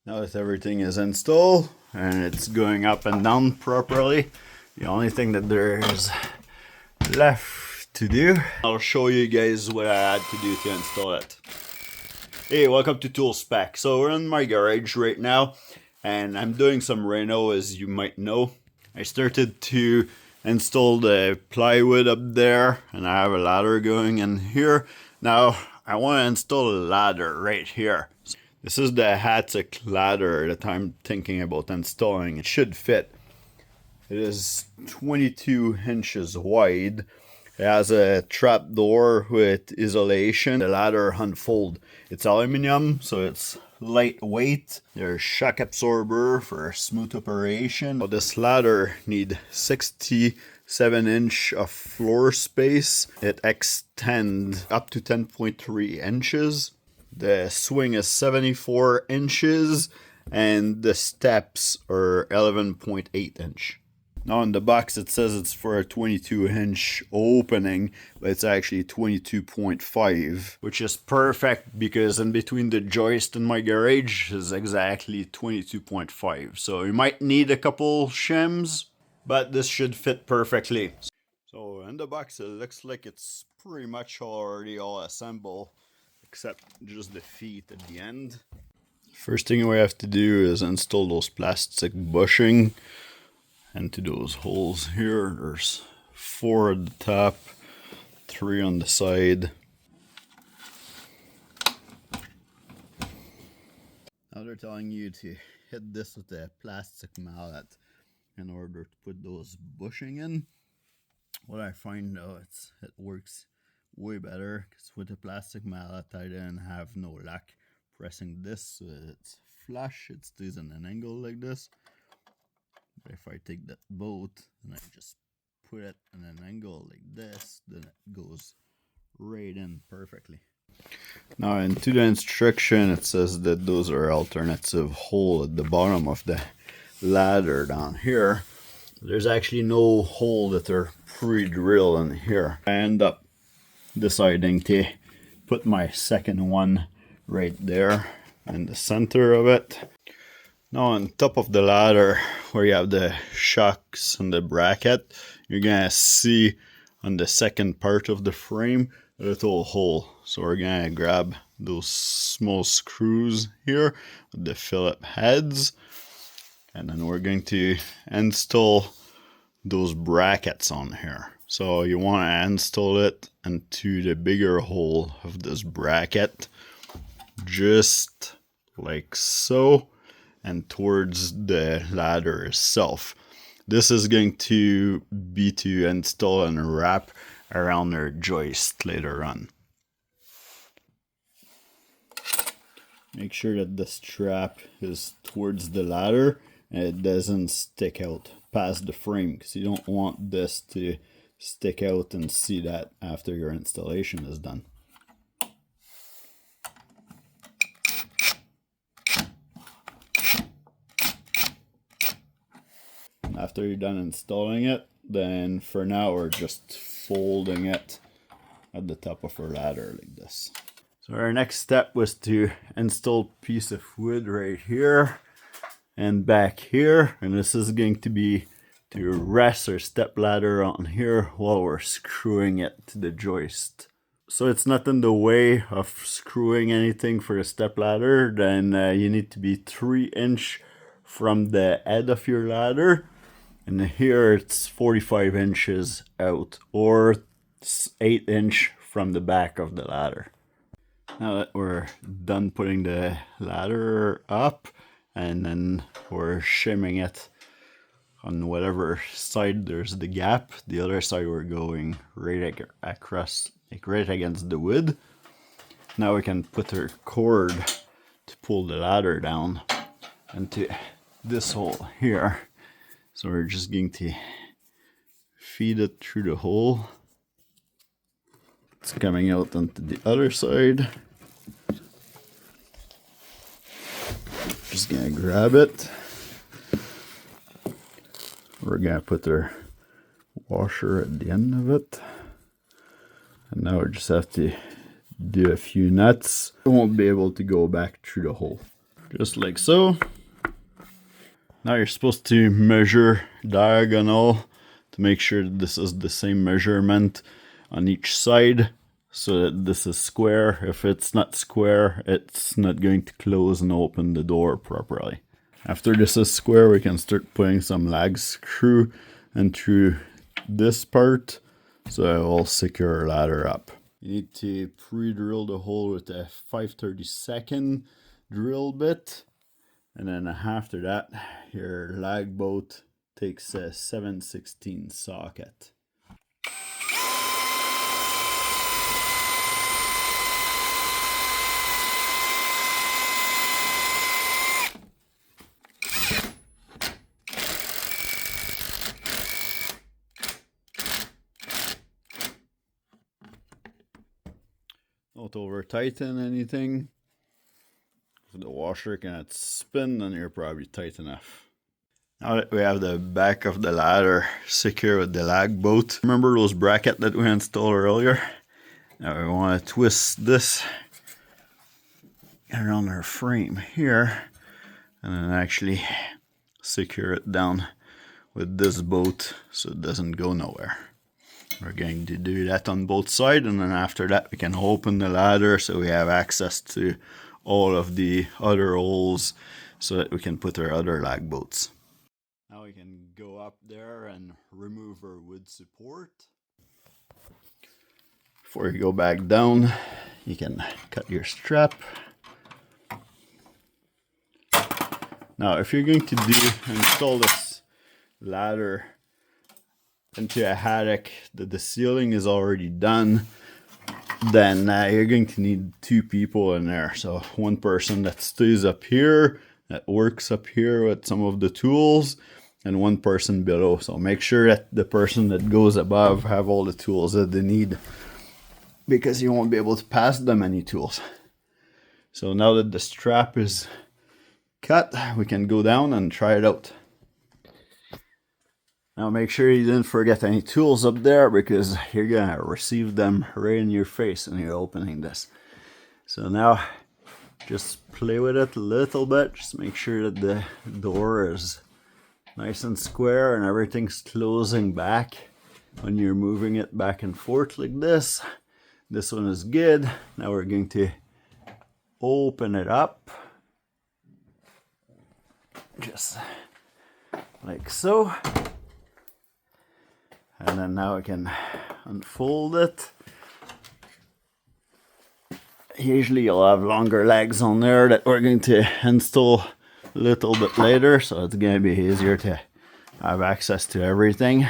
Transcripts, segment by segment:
Now that everything is installed and it's going up and down properly, the only thing that there is left to do, I'll show you guys what I had to do to install it. Hey, welcome to ToolSpecs. So we're in my garage right now and I'm doing some reno, as you might know. I started to install the plywood up there and I have a ladder going in here. Now I want to install a ladder right here. This is the HVAC ladder that I'm thinking about installing. It should fit. It is 22 inches wide. It has a trap door with isolation. The ladder unfolds. It's aluminum, so it's lightweight. There's shock absorber for smooth operation. This ladder needs 67 inch of floor space. It extends up to 10.3 inches. The swing is 74 inches and the steps are 11.8 inch. Now in the box it says it's for a 22 inch opening, but it's actually 22.5, which is perfect because in between the joist and my garage is exactly 22.5. So you might need a couple shims, but this should fit perfectly. So in the box it looks like it's pretty much already all assembled, except just the feet at the end. First thing we have to do is install those plastic bushing into those holes here. There's 4 at the top, 3 on the side. Now they're telling you to hit this with a plastic mallet in order to put those bushing in. What I find though, it works way better because with a plastic mallet I didn't have no luck pressing this, so it's flush, it stays in an angle like this. But if I take that bolt and I just put it in an angle like this, then it goes right in perfectly. Now into the instruction it says that those are alternative hole at the bottom of the ladder down here. There's actually no hole that are pre-drilled in here. I end up deciding to put my second one right there in the center of it. Now on top of the ladder where you have the shocks and the bracket, you're gonna see on the second part of the frame a little hole. So we're gonna grab those small screws here with the Phillips heads, and then we're going to install those brackets on here. So you want to install it into the bigger hole of this bracket, just like so, and towards the ladder itself. This is going to be to install and wrap around their joist later on. Make sure that the strap is towards the ladder and it doesn't stick out past the frame, because you don't want this to stick out and see that after your installation is done. After you're done installing it, then for now we're just folding it at the top of our ladder like this. So our next step was to install a piece of wood right here and back here, and this is going to be to rest our step ladder on here while we're screwing it to the joist. So it's not in the way of screwing anything for a step ladder. Then you need to be 3 inch from the head of your ladder, and here it's 45 inches out, or 8 inch from the back of the ladder. Now that we're done putting the ladder up, and then we're shimming it on whatever side there's the gap, the other side we're going right across, like right against the wood. Now we can put our cord to pull the ladder down into this hole here. So we're just going to feed it through the hole. It's coming out onto the other side. Just gonna grab it. We're gonna put our washer at the end of it. And now we just have to do a few nuts. We won't be able to go back through the hole. just like so. Now you're supposed to measure diagonal to make sure that this is the same measurement on each side, so that this is square. If it's not square, it's not going to close and open the door properly. After this is square, we can start putting some lag screw and through this part, so it will secure our ladder up. You need to pre-drill the hole with a 5/32 drill bit, and then after that your lag bolt takes a 7/16 socket. Don't over tighten anything. If the washer cannot spin, then you're probably tight enough. Now that we have the back of the ladder secure with the lag bolt, remember those brackets that we installed earlier? Now we want to twist this around our frame here and then actually secure it down with this bolt so it doesn't go nowhere. We're going to do that on both sides, and then after that we can open the ladder so we have access to all of the other holes so that we can put our other lag bolts. Now we can go up there and remove our wood support. Before you go back down, you can cut your strap. Now if you're going to install this ladder into a attic that the ceiling is already done, then you're going to need 2 people in there. So one person that stays up here, that works up here with some of the tools, and one person below. So make sure that the person that goes above have all the tools that they need, because you won't be able to pass them any tools. So now that the strap is cut, we can go down and try it out. Now make sure you didn't forget any tools up there, because you're gonna receive them right in your face when you're opening this. So now just play with it a little bit. Just make sure that the door is nice and square and everything's closing back when you're moving it back and forth like this. This one is good. Now we're going to open it up. Just like so. And then now I can unfold it. Usually you'll have longer legs on there that we're going to install a little bit later, so it's going to be easier to have access to everything.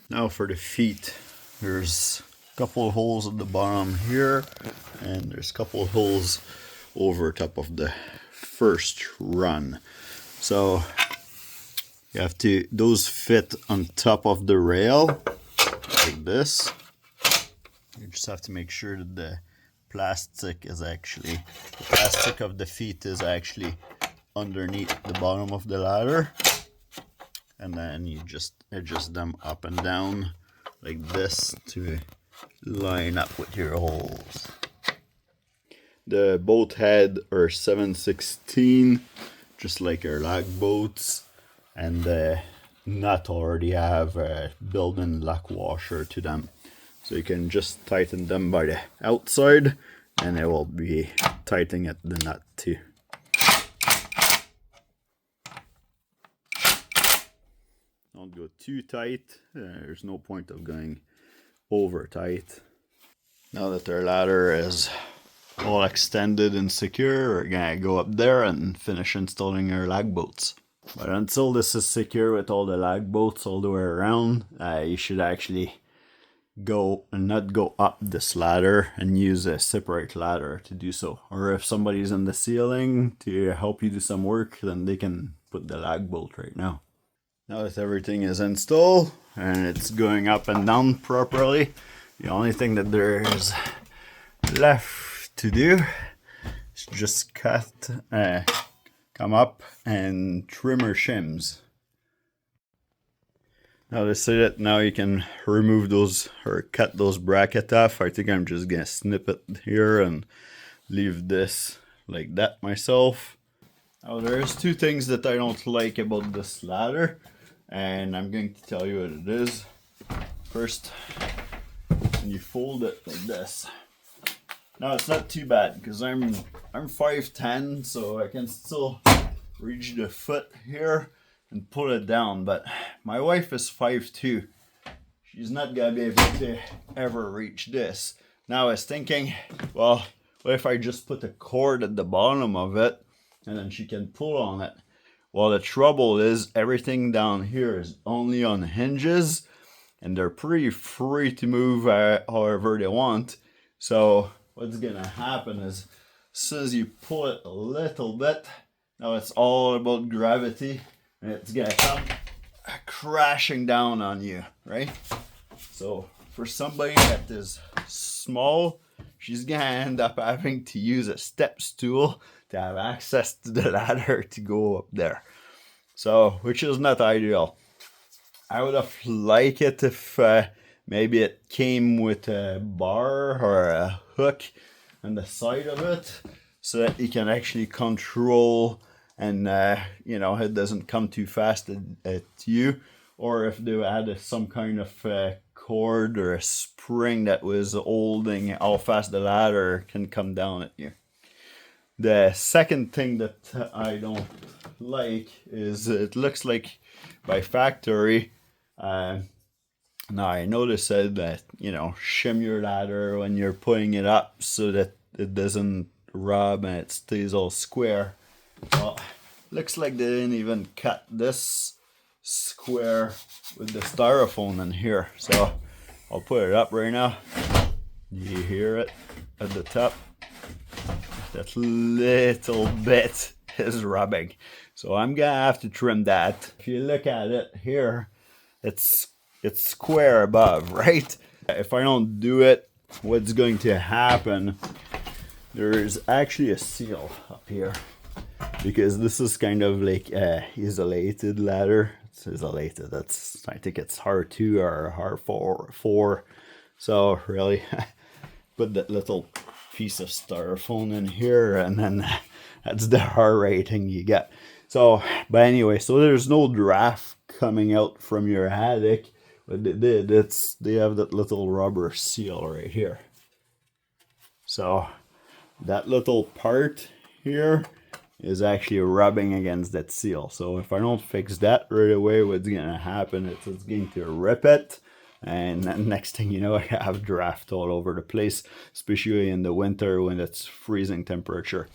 Now for the feet, there's a couple of holes at the bottom here, and there's a couple of holes over top of the first run. So you have to, those fit on top of the rail like this. You just have to make sure that the plastic of the feet is actually underneath the bottom of the ladder, and then you just adjust them up and down like this to line up with your holes. The bolt head are 7/16, just like our lag bolts. And the nut already have a built-in lock washer to them, so you can just tighten them by the outside and it will be tightening at the nut too. Don't go too tight. There's no point of going over tight. Now that our ladder is all extended and secure, we're gonna go up there and finish installing our lag bolts. But until this is secure with all the lag bolts all the way around, you should actually not go up this ladder and use a separate ladder to do so. Or if somebody's in the ceiling to help you do some work, then they can put the lag bolt right now. Now that everything is installed and it's going up and down properly, the only thing that there is left to do is just come up and trim our shims. Now to say that, now you can remove those or cut those brackets off. I think I'm just gonna snip it here and leave this like that myself. Now there's two things that I don't like about this ladder, and I'm going to tell you what it is. First, when you fold it like this. Now it's not too bad because I'm 5'10", so I can still reach the foot here and pull it down, but my wife is 5'2". She's not gonna be able to ever reach this. Now I was thinking, well, what if I just put a cord at the bottom of it and then she can pull on it? Well, the trouble is everything down here is only on hinges and they're pretty free to move however they want. So what's gonna happen is as soon as you pull it a little bit, now it's all about gravity and it's gonna come crashing down on you, right? So for somebody that is small, she's gonna end up having to use a step stool to have access to the ladder to go up there. So, which is not ideal. I would have liked it if maybe it came with a bar or a hook on the side of it so that you can actually control and you know, it doesn't come too fast at you, or if they had some kind of cord or a spring that was holding how fast the ladder can come down at you. The second thing that I don't like is it looks like by factory, now I noticed that, you know, shim your ladder when you're putting it up so that it doesn't rub and it stays all square. Well, looks like they didn't even cut this square with the styrofoam in here. So I'll put it up right now. You hear it at the top? That little bit is rubbing. So I'm gonna have to trim that. If you look at it here, it's square above, right? If I don't do it, what's going to happen, there's actually a seal up here, because this is kind of like a isolated ladder. It's isolated. That's, I think it's R2 or R4. So really, put that little piece of styrofoam in here, and then that's the R rating you get. So, but anyway, so there's no draft coming out from your attic. What they did, they have that little rubber seal right here. So that little part here is actually rubbing against that seal. So if I don't fix that right away, what's gonna happen is it's going to rip it, and then next thing you know, I have draft all over the place, especially in the winter when it's freezing temperature.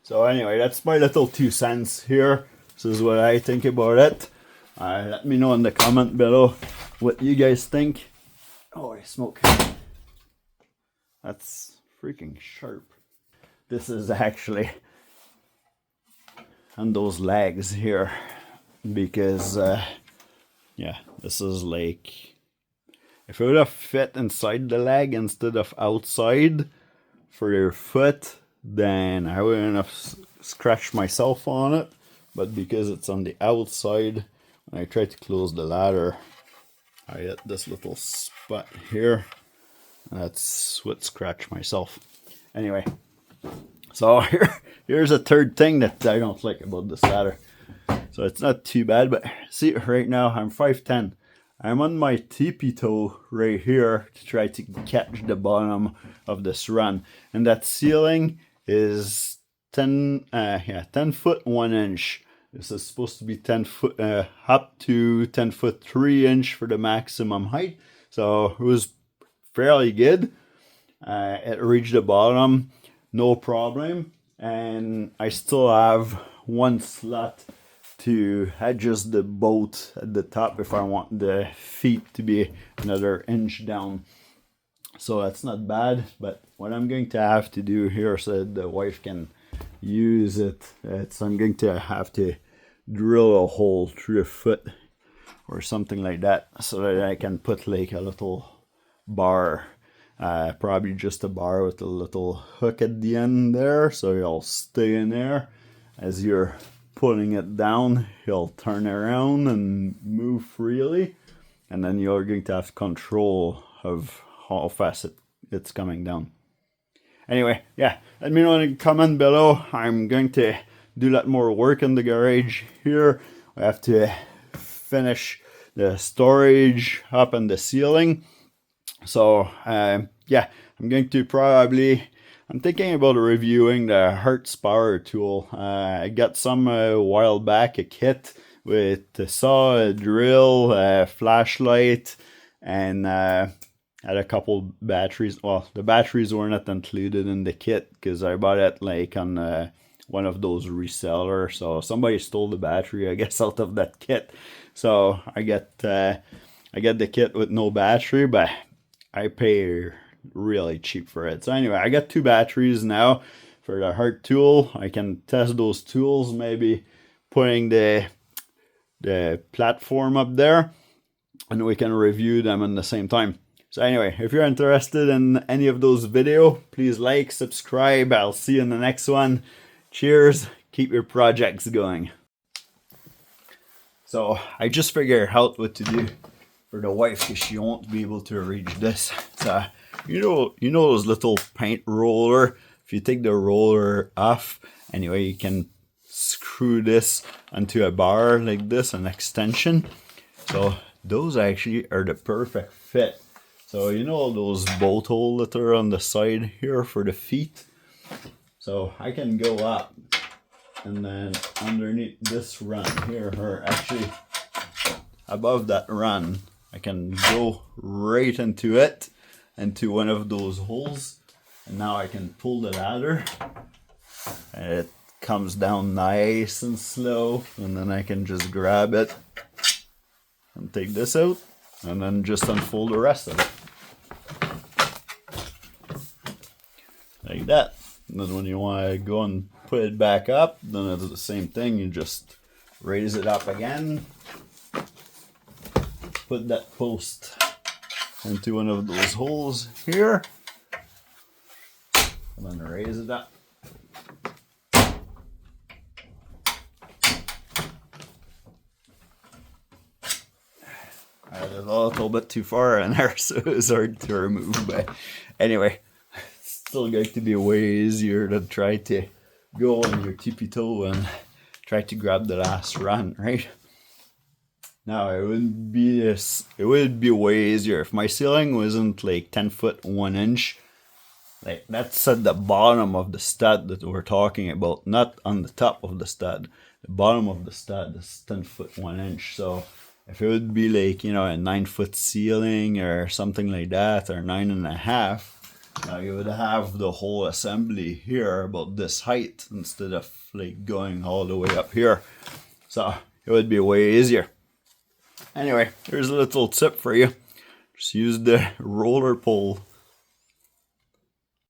So anyway, that's my little 2 cents here. This is what I think about it. Let me know in the comment below what you guys think. Oh, I smoke. That's freaking sharp. This is actually on those legs here, because yeah, this is like, if it would have fit inside the leg instead of outside for your foot, then I wouldn't have scratched myself on it. But because it's on the outside, when I try to close the ladder, I hit this little spot here. That's what scratched myself. Anyway, so here's a third thing that I don't like about this ladder. So it's not too bad, but see, right now I'm 5'10". I'm on my tippy toe right here to try to catch the bottom of this run, and that ceiling is 10 foot 1 inch. This is supposed to be 10 foot up to 10 foot 3 inch for the maximum height. So it was fairly good. It reached the bottom, no problem, and I still have one slot to adjust the bolt at the top if I want the feet to be another inch down. So that's not bad, but what I'm going to have to do here so that the wife can use it, I'm going to have to drill a hole through a foot or something like that so that I can put like a little bar, probably just a bar with a little hook at the end there, so it'll stay in there. As you're pulling it down, he'll turn around and move freely, and then you're going to have control of how fast it's coming down. Anyway, yeah, let me know in the comment below. I'm going to do a lot more work in the garage here. I have to finish the storage up in the ceiling. So yeah, I'm going to I'm thinking about reviewing the Hertz power tool. I got some a while back, a kit with a saw, a drill, a flashlight, and had a couple batteries. Well, the batteries were not included in the kit because I bought it like on one of those resellers. So somebody stole the battery, I guess, out of that kit. So I get the kit with no battery, but I pay really cheap for it. So anyway, I got 2 batteries now for the Hertz tool. I can test those tools, maybe putting the platform up there, and we can review them at the same time. So anyway, if you're interested in any of those videos, please like, subscribe. I'll see you in the next one. Cheers. Keep your projects going. So I just figured out what to do for the wife because she won't be able to reach this. So you know those little paint roller. If you take the roller off, anyway, you can screw this onto a bar like this, an extension. So those actually are the perfect fit. So you know those bolt holes that are on the side here for the feet. So I can go up, and then underneath this run here, or actually above that run, I can go right into it, into one of those holes, and now I can pull the ladder, and it comes down nice and slow, and then I can just grab it and take this out, and then just unfold the rest of it. Like that. And then when you want to go and put it back up, then it's the same thing. You just raise it up again, put that post into one of those holes here, and then raise it up. I did a little bit too far in there, so it's hard to remove, but anyway, it's still going to be way easier to try to go on your tippy toe and try to grab the last run, right? Now it would be way easier if my ceiling wasn't like 10 foot 1 inch. Like that's at the bottom of the stud that we're talking about, not on the top of the stud. The bottom of the stud is 10 foot 1 inch. So if it would be like, you know, a 9-foot ceiling or something like that, or 9.5, now you would have the whole assembly here about this height instead of like going all the way up here. So it would be way easier. Anyway, here's a little tip for you. Just use the roller pole